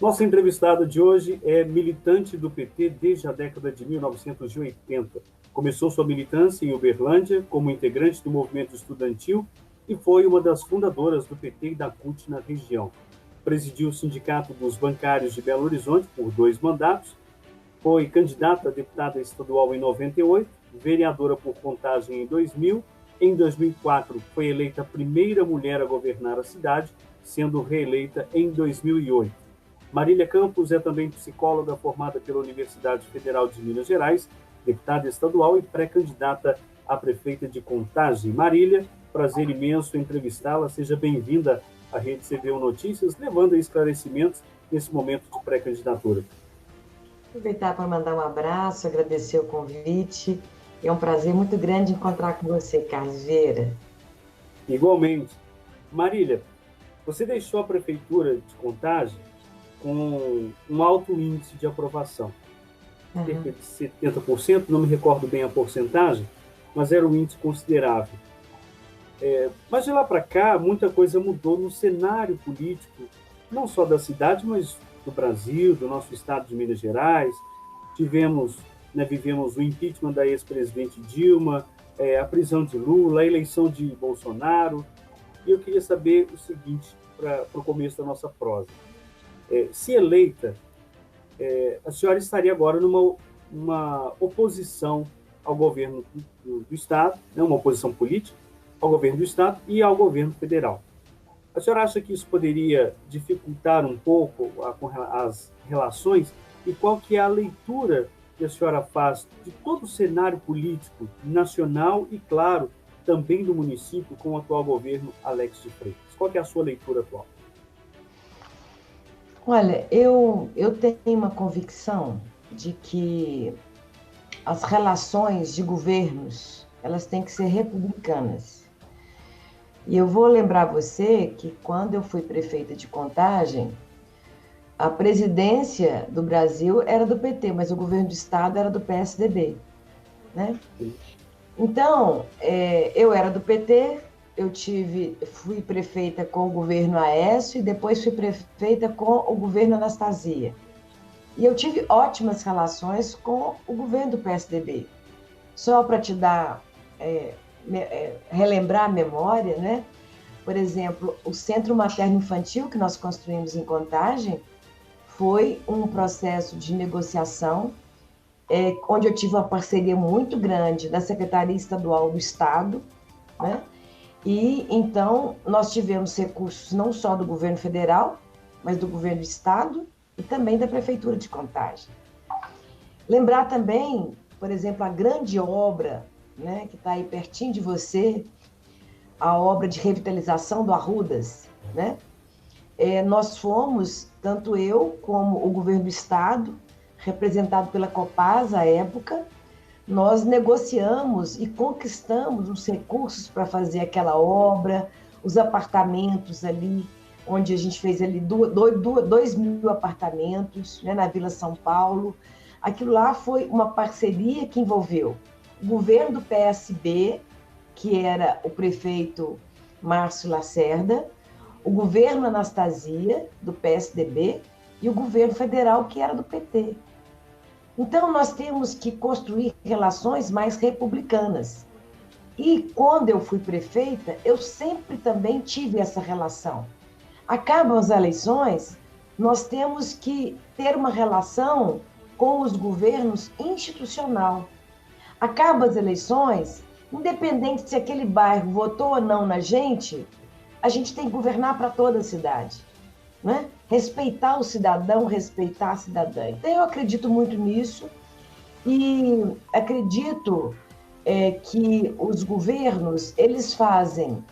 Nossa entrevistada de hoje é militante do PT desde a década de 1980. Começou sua militância em Uberlândia como integrante do movimento estudantil e foi uma das fundadoras do PT e da CUT na região. Presidiu o Sindicato dos Bancários de Belo Horizonte por 2 mandatos, foi candidata a deputada estadual em 98, vereadora por Contagem em 2000. Em 2004, foi eleita a primeira mulher a governar a cidade, sendo reeleita em 2008. Marília Campos é também psicóloga formada pela Universidade Federal de Minas Gerais, deputada estadual e pré-candidata a prefeita de Contagem. Marília, prazer imenso entrevistá-la. Seja bem-vinda à Rede CBU Notícias, levando esclarecimentos nesse momento de pré-candidatura. Aproveitar para mandar um abraço, agradecer o convite. É um prazer muito grande encontrar com você, Carlos Vieira. Igualmente. Marília, você deixou a prefeitura de Contagem com um alto índice de aprovação, cerca de 70%, não me recordo bem a porcentagem, mas era um índice considerável. Mas de lá para cá, muita coisa mudou no cenário político, não só da cidade, mas do Brasil, do nosso estado de Minas Gerais. Vivemos o impeachment da ex-presidente Dilma, a prisão de Lula, a eleição de Bolsonaro. E eu queria saber o seguinte, para o começo da nossa prosa. Se eleita, a senhora estaria agora numa oposição ao governo do Estado, uma oposição política ao governo do Estado e ao governo federal. A senhora acha que isso poderia dificultar um pouco as relações? E qual que é a leitura que a senhora faz de todo o cenário político nacional e, claro, também do município com o atual governo Alex de Freitas? Qual que é a sua leitura atual? Olha, eu tenho uma convicção de que as relações de governos, elas têm que ser republicanas. E eu vou lembrar você que quando eu fui prefeita de Contagem, a presidência do Brasil era do PT, mas o governo do estado era do PSDB, né? Então, eu era do PT, fui prefeita com o governo Aécio e depois fui prefeita com o governo Anastasia. E eu tive ótimas relações com o governo do PSDB. Só para te dar, relembrar a memória, né? Por exemplo, o Centro Materno Infantil que nós construímos em Contagem foi um processo de negociação, onde eu tive uma parceria muito grande da Secretaria Estadual do Estado, né? E, então, nós tivemos recursos não só do governo federal, mas do governo do Estado e também da Prefeitura de Contagem. Lembrar também, por exemplo, a grande obra, né, que está aí pertinho de você, a obra de revitalização do Arrudas, né? Nós fomos, tanto eu como o governo do Estado, representado pela Copasa à época, nós negociamos e conquistamos os recursos para fazer aquela obra, os apartamentos ali, onde a gente fez ali 2.000 apartamentos, né, na Vila São Paulo. Aquilo lá foi uma parceria que envolveu o governo do PSB, que era o prefeito Márcio Lacerda, o governo Anastasia, do PSDB, e o governo federal, que era do PT. Então, nós temos que construir relações mais republicanas. E quando eu fui prefeita, eu sempre também tive essa relação. Acabam as eleições, nós temos que ter uma relação com os governos institucional. Acabam as eleições, independente se aquele bairro votou ou não na gente, a gente tem que governar para toda a cidade, né? Respeitar o cidadão, respeitar a cidadã. Então, eu acredito muito nisso e acredito que os governos, eles fazem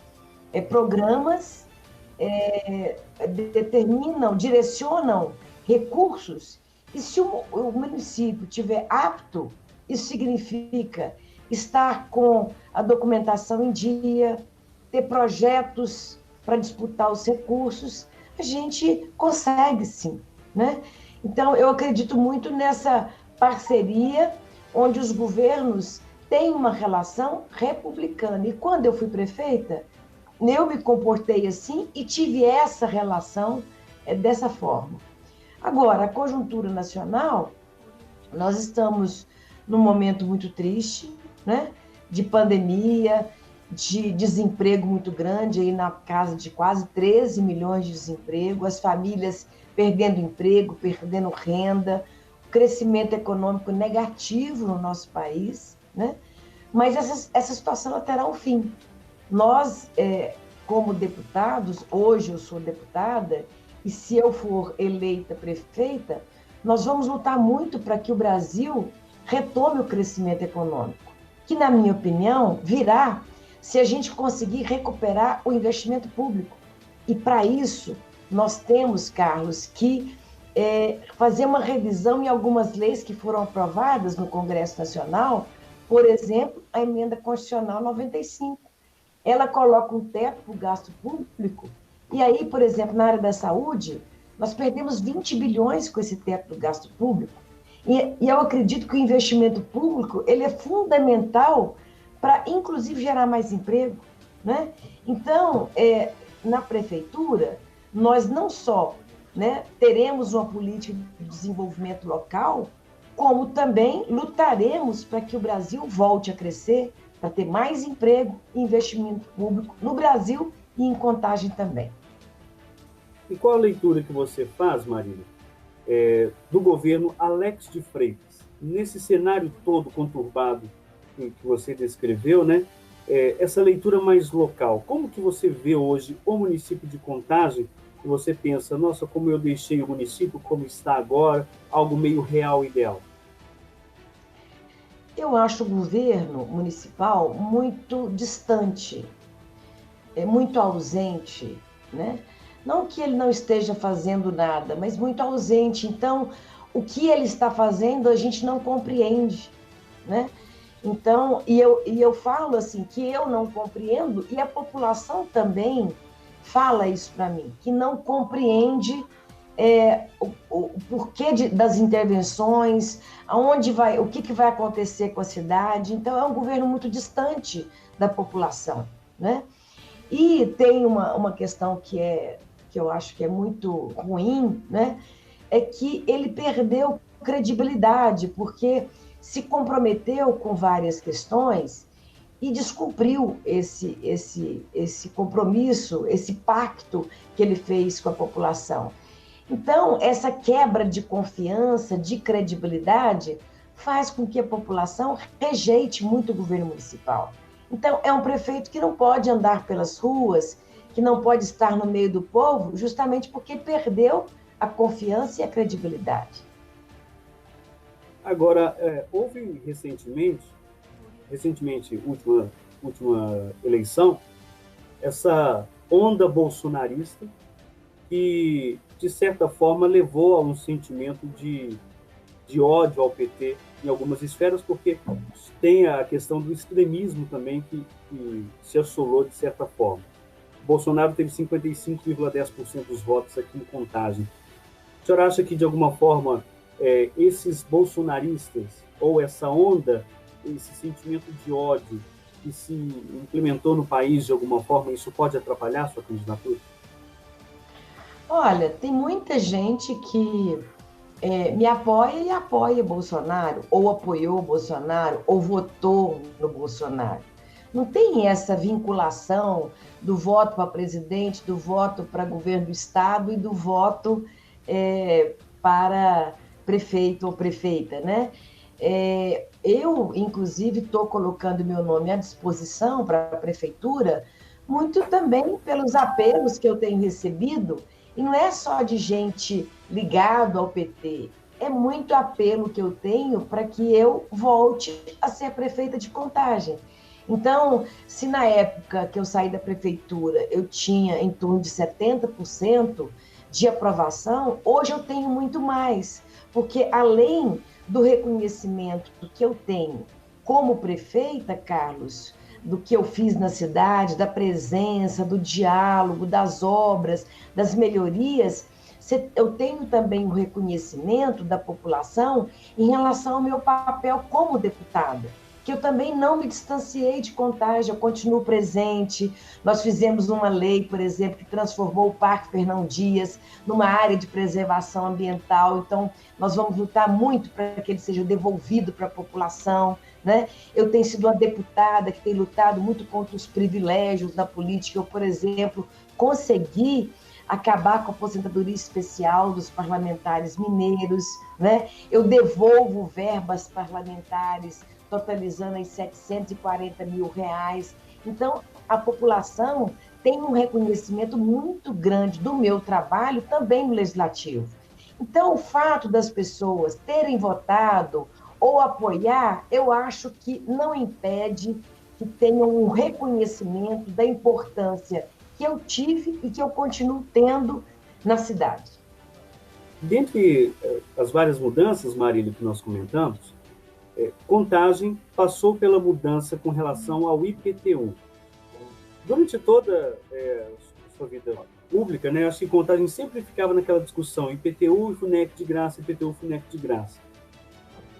programas, determinam, direcionam recursos, e se o município estiver apto, isso significa estar com a documentação em dia, ter projetos para disputar os recursos, a gente consegue sim, né? Então, eu acredito muito nessa parceria, onde os governos têm uma relação republicana. E quando eu fui prefeita, eu me comportei assim e tive essa relação dessa forma. Agora, a conjuntura nacional, nós estamos num momento muito triste, né? De pandemia, de desemprego muito grande, aí na casa de quase 13 milhões de desemprego, as famílias perdendo emprego, perdendo renda, crescimento econômico negativo no nosso país, né? Mas essa situação ela terá um fim. Nós, como deputados, hoje eu sou deputada, e se eu for eleita prefeita, nós vamos lutar muito para que o Brasil retome o crescimento econômico, que, na minha opinião, virá se a gente conseguir recuperar o investimento público. E, para isso, nós temos, Carlos, que fazer uma revisão em algumas leis que foram aprovadas no Congresso Nacional, por exemplo, a Emenda Constitucional 95. Ela coloca um teto para o gasto público, e aí, por exemplo, na área da saúde, nós perdemos 20 bilhões com esse teto do gasto público. E eu acredito que o investimento público ele é fundamental para, inclusive, gerar mais emprego, né? Então, na prefeitura, nós não só, né, teremos uma política de desenvolvimento local, como também lutaremos para que o Brasil volte a crescer, para ter mais emprego e investimento público no Brasil e em Contagem também. E qual a leitura que você faz, Marília, do governo Alex de Freitas? Nesse cenário todo conturbado que você descreveu, né? Essa leitura mais local, como que você vê hoje o município de Contagem, que você pensa, nossa, como eu deixei o município como está agora, algo meio real, ideal? Eu acho o governo municipal muito distante, muito ausente, né? Não que ele não esteja fazendo nada, mas muito ausente. Então, o que ele está fazendo a gente não compreende, né? Então, e eu falo assim, que eu não compreendo, e a população também fala isso para mim, que não compreende o porquê das intervenções, aonde vai, o que vai acontecer com a cidade. Então, é um governo muito distante da população, né? E tem uma questão que eu acho que é muito ruim, né? É que ele perdeu credibilidade, porque se comprometeu com várias questões e descumpriu esse compromisso, esse pacto que ele fez com a população. Então, essa quebra de confiança, de credibilidade, faz com que a população rejeite muito o governo municipal. Então, é um prefeito que não pode andar pelas ruas, que não pode estar no meio do povo, justamente porque perdeu a confiança e a credibilidade. Agora, houve recentemente, última eleição, essa onda bolsonarista que, de certa forma, levou a um sentimento de ódio ao PT em algumas esferas, porque tem a questão do extremismo também que se assolou de certa forma. Bolsonaro teve 55,10% dos votos aqui em Contagem. O senhor acha que, de alguma forma, esses bolsonaristas, ou essa onda, esse sentimento de ódio que se implementou no país, de alguma forma, isso pode atrapalhar a sua candidatura? Olha, tem muita gente que me apoia e apoia Bolsonaro, ou apoiou Bolsonaro, ou votou no Bolsonaro. Não tem essa vinculação do voto para presidente, do voto para governo do estado e do voto para prefeito ou prefeita, né? Eu, inclusive, estou colocando meu nome à disposição para a prefeitura, muito também pelos apelos que eu tenho recebido, e não é só de gente ligada ao PT, é muito apelo que eu tenho para que eu volte a ser prefeita de Contagem. Então, se na época que eu saí da prefeitura eu tinha em torno de 70% de aprovação, hoje eu tenho muito mais, porque além do reconhecimento que eu tenho como prefeita, Carlos, do que eu fiz na cidade, da presença, do diálogo, das obras, das melhorias, eu tenho também o reconhecimento da população em relação ao meu papel como deputada. que eu também não me distanciei de Contagem, eu continuo presente. Nós fizemos uma lei, por exemplo, que transformou o Parque Fernão Dias numa área de preservação ambiental, então nós vamos lutar muito para que ele seja devolvido para a população, né? Eu tenho sido uma deputada que tem lutado muito contra os privilégios da política. Eu, por exemplo, consegui acabar com a aposentadoria especial dos parlamentares mineiros, né? Eu devolvo verbas parlamentares, totalizando aí R$ 740 mil. Então, a população tem um reconhecimento muito grande do meu trabalho também no Legislativo. Então, o fato das pessoas terem votado ou apoiar, eu acho que não impede que tenham um reconhecimento da importância que eu tive e que eu continuo tendo na cidade. Dentre as várias mudanças, Marília, que nós comentamos, Contagem passou pela mudança com relação ao IPTU. Durante toda a sua vida pública, né, acho que Contagem sempre ficava naquela discussão IPTU e FUNEC de graça, IPTU e FUNEC de graça.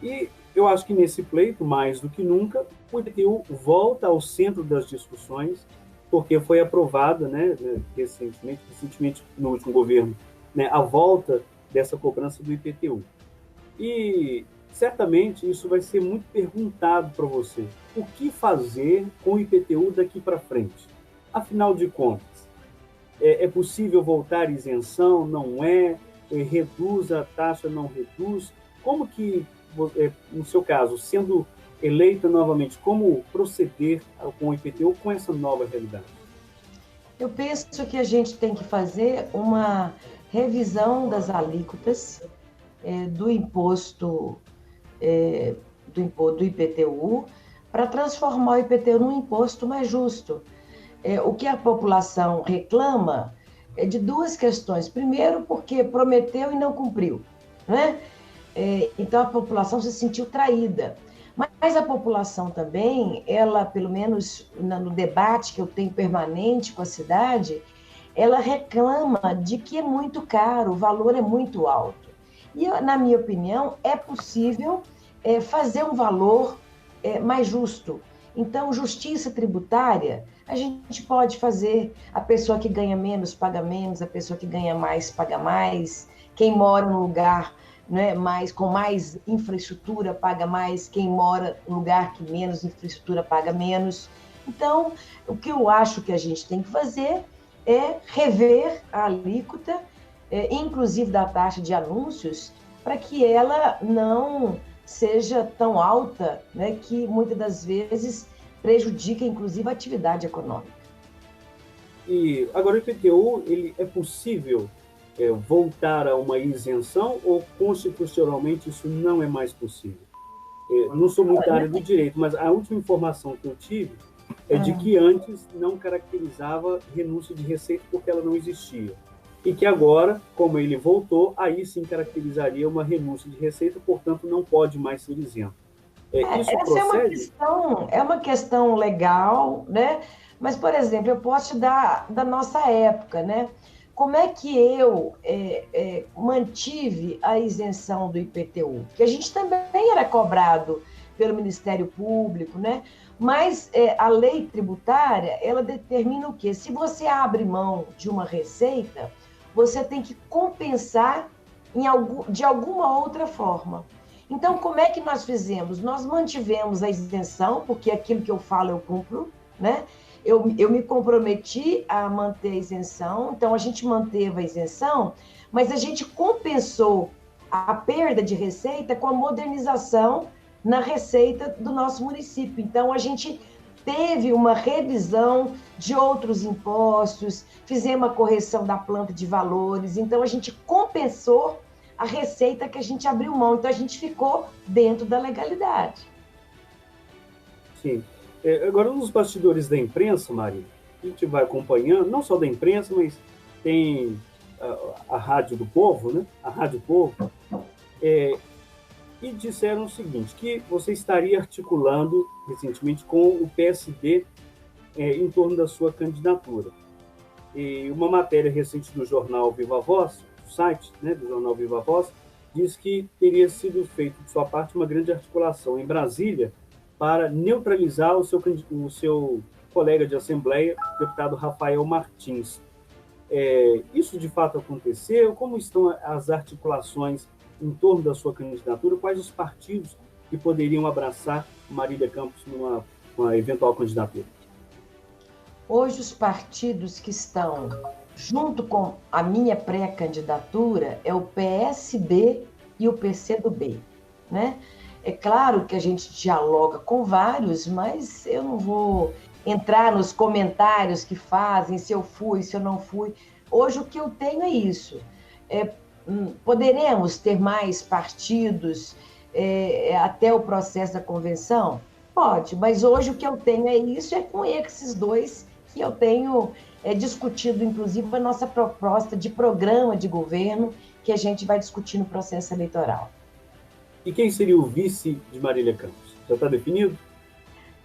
E eu acho que nesse pleito, mais do que nunca, o IPTU volta ao centro das discussões, porque foi aprovada, né, recentemente no último governo, né, a volta dessa cobrança do IPTU. E certamente isso vai ser muito perguntado para você. O que fazer com o IPTU daqui para frente? Afinal de contas, é possível voltar isenção? Não é? Reduz a taxa, não reduz? Como que, no seu caso, sendo eleita novamente, como proceder com o IPTU com essa nova realidade? Eu penso que a gente tem que fazer uma revisão das alíquotas do imposto do IPTU para transformar o IPTU num imposto mais justo. O que a população reclama é de duas questões. Primeiro, porque prometeu e não cumpriu, né? Então a população se sentiu traída. Mas a população também, ela, pelo menos no debate que eu tenho permanente com a cidade, ela reclama de que é muito caro, o valor é muito alto. E, na minha opinião, é possível fazer um valor mais justo. Então, justiça tributária, a gente pode fazer, a pessoa que ganha menos paga menos, a pessoa que ganha mais paga mais, quem mora num lugar, né, com mais infraestrutura paga mais, quem mora em lugar que menos infraestrutura paga menos. Então, o que eu acho que a gente tem que fazer é rever a alíquota, inclusive da taxa de anúncios, para que ela não seja tão alta, né, que muitas das vezes prejudica, inclusive, a atividade econômica. E agora o IPTU, ele é possível voltar a uma isenção ou constitucionalmente isso não é mais possível? Não sou muito da área do direito, mas a última informação que eu tive é de que antes não caracterizava renúncia de receita porque ela não existia. E que agora, como ele voltou, aí sim caracterizaria uma renúncia de receita, portanto não pode mais ser isento. Isso Essa procede? é uma questão legal, né? Mas, por exemplo, eu posso te dar da nossa época, né? Como é que eu mantive a isenção do IPTU? Porque a gente também era cobrado pelo Ministério Público, né? Mas a lei tributária, ela determina o quê? Se você abre mão de uma receita, você tem que compensar de alguma outra forma. Então, como é que nós fizemos? Nós mantivemos a isenção, porque aquilo que eu falo eu cumpro, né? Eu me comprometi a manter a isenção, então a gente manteve a isenção, mas a gente compensou a perda de receita com a modernização na receita do nosso município. Então, a gente teve uma revisão de outros impostos, fizemos uma correção da planta de valores, então a gente compensou a receita que a gente abriu mão, então a gente ficou dentro da legalidade. Sim. Agora, nos bastidores da imprensa, Maria, a gente vai acompanhando, não só da imprensa, mas tem a Rádio do Povo, né? A Rádio Povo, e disseram o seguinte, que você estaria articulando recentemente com o PSD em torno da sua candidatura. E uma matéria recente do jornal Viva Voz, do site, né, do jornal Viva Voz, diz que teria sido feito de sua parte uma grande articulação em Brasília para neutralizar o seu colega de assembleia, deputado Rafael Martins. Isso de fato aconteceu? Como estão as articulações em torno da sua candidatura? Quais os partidos que poderiam abraçar Marília Campos numa eventual candidatura? Hoje, os partidos que estão junto com a minha pré-candidatura é o PSB e o PCdoB, né? É claro que a gente dialoga com vários, mas eu não vou entrar nos comentários que fazem, se eu fui, se eu não fui. Hoje o que eu tenho é isso. Poderemos ter mais partidos até o processo da convenção? Pode, mas hoje o que eu tenho é isso, é com esses dois que eu tenho discutido, inclusive, a nossa proposta de programa de governo que a gente vai discutir no processo eleitoral. E quem seria o vice de Marília Campos? Já está definido?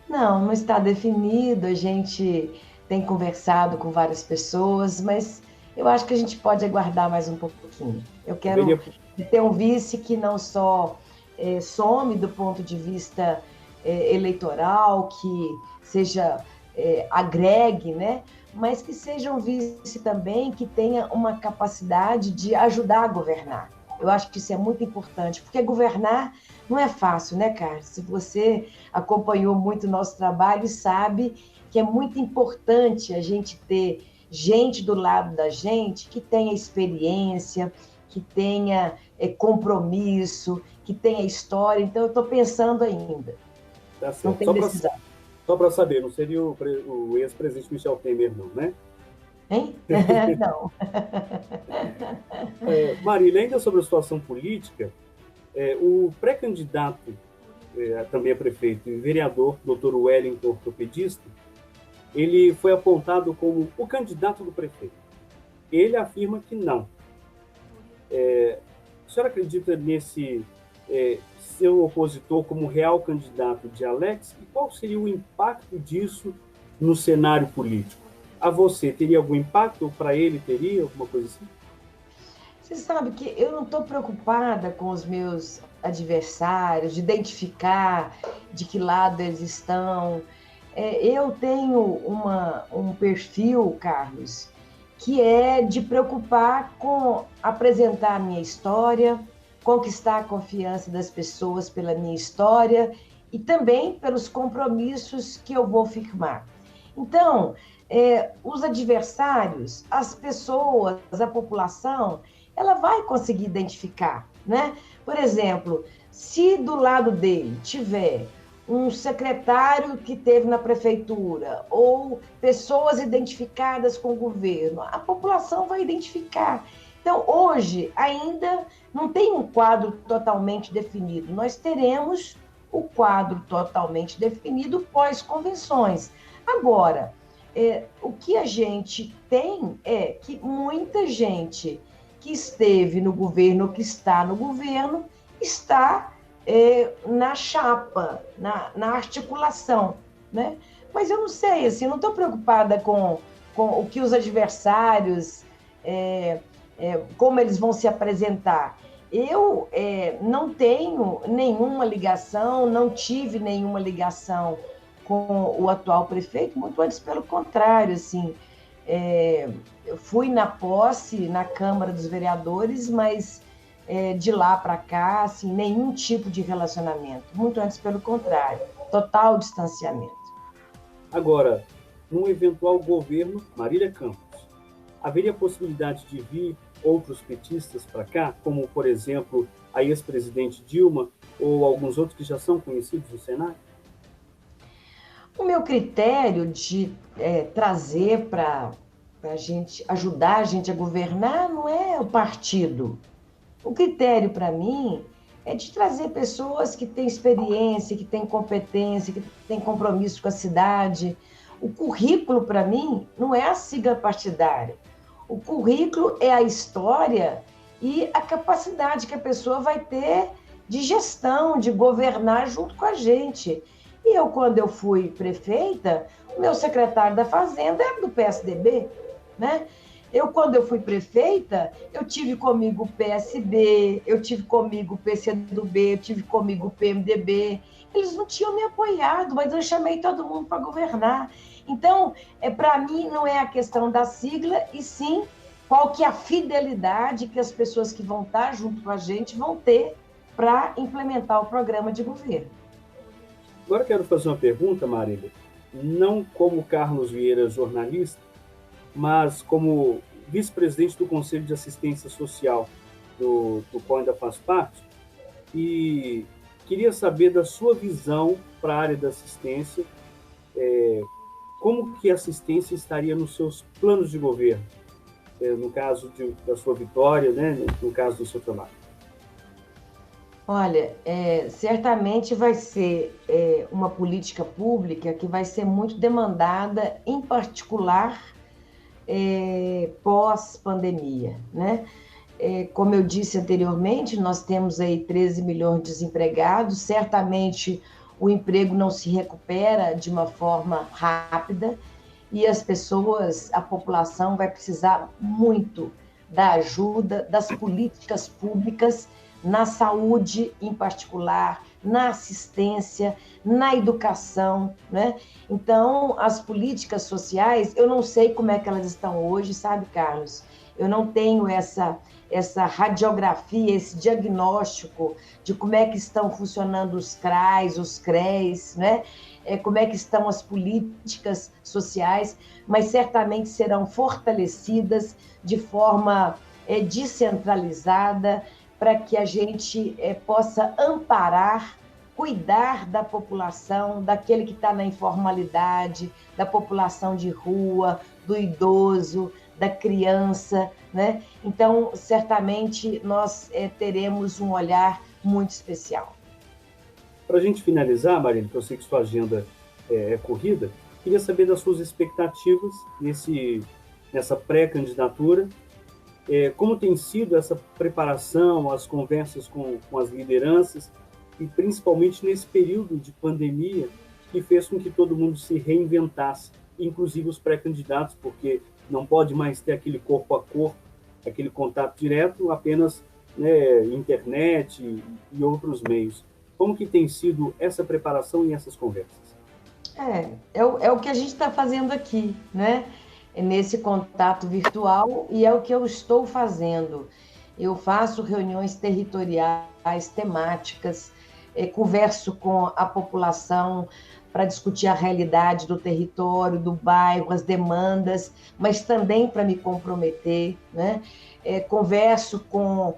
Não, não está definido, a gente tem conversado com várias pessoas, mas eu acho que a gente pode aguardar mais um pouquinho. Eu quero ter um vice que não só some do ponto de vista eleitoral, que seja agregue, né? Mas que seja um vice também que tenha uma capacidade de ajudar a governar. Eu acho que isso é muito importante, porque governar não é fácil, né, Carlos? Se você acompanhou muito o nosso trabalho e sabe que é muito importante a gente ter gente do lado da gente que tenha experiência, que tenha compromisso, que tenha história. Então, eu estou pensando ainda. Tá certo. Não tem decisão. Só para saber, não seria o ex-presidente Michel Temer, não, né? Hein? Não. Marília, ainda sobre a situação política, o pré-candidato, também a prefeito e vereador, Dr. Wellington, ortopedista, ele foi apontado como o candidato do prefeito. Ele afirma que não. A senhora acredita nesse seu opositor como real candidato de Alex? E qual seria o impacto disso no cenário político? A você, teria algum impacto? Para ele, teria alguma coisa assim? Você sabe que eu não estou preocupada com os meus adversários, de identificar de que lado eles estão. Eu tenho um perfil, Carlos, que é de preocupar com apresentar a minha história, conquistar a confiança das pessoas pela minha história e também pelos compromissos que eu vou firmar. Então, os adversários, as pessoas, a população, ela vai conseguir identificar, né? Por exemplo, se do lado dele tiver um secretário que teve na prefeitura ou pessoas identificadas com o governo, a população vai identificar. Então, hoje, ainda não tem um quadro totalmente definido. Nós teremos o quadro totalmente definido pós-convenções. Agora, o que a gente tem é que muita gente que esteve no governo, que está no governo, está na chapa, na articulação, né? Mas eu não sei, assim, não estou preocupada com o que os adversários, como eles vão se apresentar. Eu não tenho nenhuma ligação, não tive nenhuma ligação com o atual prefeito, muito antes pelo contrário, assim, eu fui na posse na Câmara dos Vereadores, mas de lá para cá, assim, nenhum tipo de relacionamento, muito antes pelo contrário, total distanciamento. Agora, num eventual governo Marília Campos, haveria possibilidade de vir outros petistas para cá, como, por exemplo, a ex-presidente Dilma ou alguns outros que já são conhecidos no Senado? O meu critério de trazer para a gente, ajudar a gente a governar, não é o partido. O critério para mim é de trazer pessoas que têm experiência, que têm competência, que têm compromisso com a cidade. O currículo, para mim, não é a sigla partidária. O currículo é a história e a capacidade que a pessoa vai ter de gestão, de governar junto com a gente. E eu, quando eu fui prefeita, o meu secretário da Fazenda era do PSDB, né? Quando eu fui prefeita, eu tive comigo o PSB, eu tive comigo o PCdoB, eu tive comigo o PMDB. Eles não tinham me apoiado, mas eu chamei todo mundo para governar. Então, para mim, não é a questão da sigla, e sim qual que é a fidelidade que as pessoas que vão estar junto com a gente vão ter para implementar o programa de governo. Agora quero fazer uma pergunta, Marília, não como Carlos Vieira, jornalista, mas como vice-presidente do Conselho de Assistência Social, do qual ainda faz parte, e queria saber da sua visão para a área da assistência, como que a assistência estaria nos seus planos de governo, no caso da sua vitória, né, no caso do seu trabalho. Olha, certamente vai ser uma política pública que vai ser muito demandada, em particular pós-pandemia, né? Como eu disse anteriormente, nós temos aí 13 milhões de desempregados, certamente o emprego não se recupera de uma forma rápida e as pessoas, a população vai precisar muito da ajuda das políticas públicas na saúde em particular, na assistência, na educação, né? Então, as políticas sociais, eu não sei como é que elas estão hoje, sabe, Carlos? Eu não tenho essa radiografia, esse diagnóstico de como é que estão funcionando os CRAs, os CREs, né? Como é que estão as políticas sociais, mas certamente serão fortalecidas de forma descentralizada, para que a gente possa amparar, cuidar da população, daquele que está na informalidade, da população de rua, do idoso, da criança, né? Então, certamente, nós teremos um olhar muito especial. Para a gente finalizar, Marília, que eu sei que sua agenda é corrida, queria saber das suas expectativas nessa pré-candidatura. Como tem sido essa preparação, as conversas com as lideranças, e principalmente nesse período de pandemia que fez com que todo mundo se reinventasse, inclusive os pré-candidatos, porque não pode mais ter aquele corpo a corpo, aquele contato direto, apenas, né, internet e outros meios. Como que tem sido essa preparação e essas conversas? É o que a gente está fazendo aqui, né? Nesse contato virtual, e é o que eu estou fazendo. Eu faço reuniões territoriais, temáticas, converso com a população para discutir a realidade do território, do bairro, as demandas, mas também para me comprometer, né? Converso com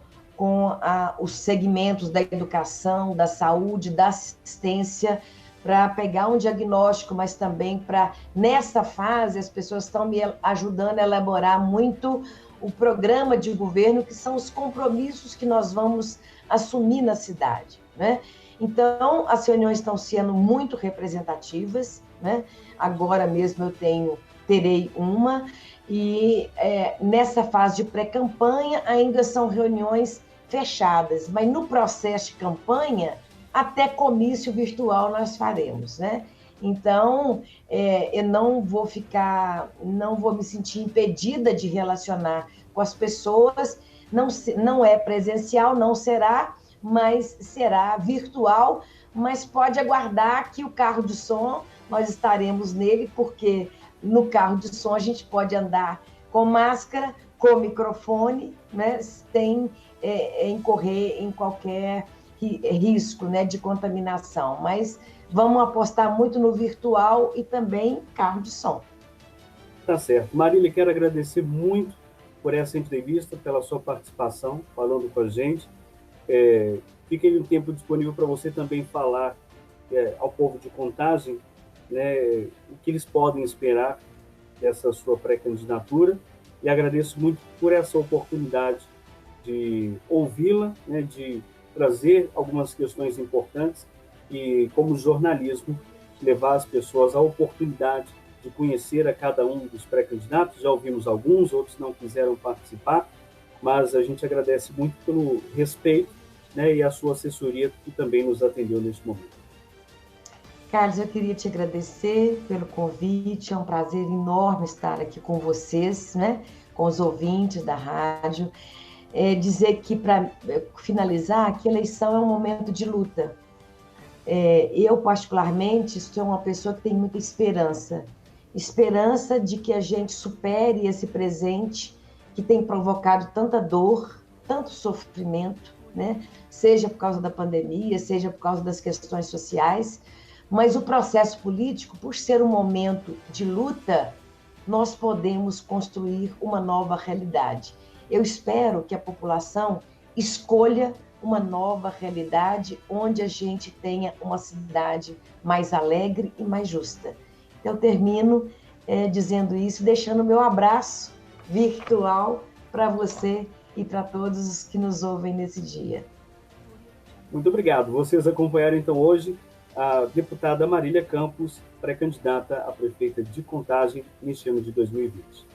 os segmentos da educação, da saúde, da assistência, para pegar um diagnóstico, mas também para, nessa fase, as pessoas estão me ajudando a elaborar muito o programa de governo, que são os compromissos que nós vamos assumir na cidade, né? Então, as reuniões estão sendo muito representativas, né? Agora mesmo terei uma, e nessa fase de pré-campanha ainda são reuniões fechadas, mas no processo de campanha, até comício virtual nós faremos, né? Então, eu não vou me sentir impedida de relacionar com as pessoas, não é presencial, não será, mas será virtual, mas pode aguardar que o carro de som, nós estaremos nele, porque no carro de som a gente pode andar com máscara, com microfone, né? Sem incorrer em qualquer risco, né, de contaminação, mas vamos apostar muito no virtual e também carro de som. Tá certo. Marília, quero agradecer muito por essa entrevista, pela sua participação, falando com a gente. Fica aí um tempo disponível para você também falar ao povo de Contagem, né, o que eles podem esperar dessa sua pré-candidatura, e agradeço muito por essa oportunidade de ouvi-la, né, de trazer algumas questões importantes e, como jornalismo, levar as pessoas a oportunidade de conhecer a cada um dos pré-candidatos. Já ouvimos alguns, outros não quiseram participar, mas a gente agradece muito pelo respeito, né, e a sua assessoria, que também nos atendeu neste momento. Carlos, eu queria te agradecer pelo convite, é um prazer enorme estar aqui com vocês, né? com os ouvintes da rádio. Dizer que, para finalizar, que a eleição é um momento de luta. Eu, particularmente, sou uma pessoa que tem muita esperança. Esperança de que a gente supere esse presente que tem provocado tanta dor, tanto sofrimento, né? Seja por causa da pandemia, seja por causa das questões sociais, mas o processo político, por ser um momento de luta, nós podemos construir uma nova realidade. Eu espero que a população escolha uma nova realidade onde a gente tenha uma cidade mais alegre e mais justa. Então, eu termino dizendo isso, deixando o meu abraço virtual para você e para todos os que nos ouvem nesse dia. Muito obrigado. Vocês acompanharam, então, hoje a deputada Marília Campos, pré-candidata a prefeita de Contagem neste ano de 2020.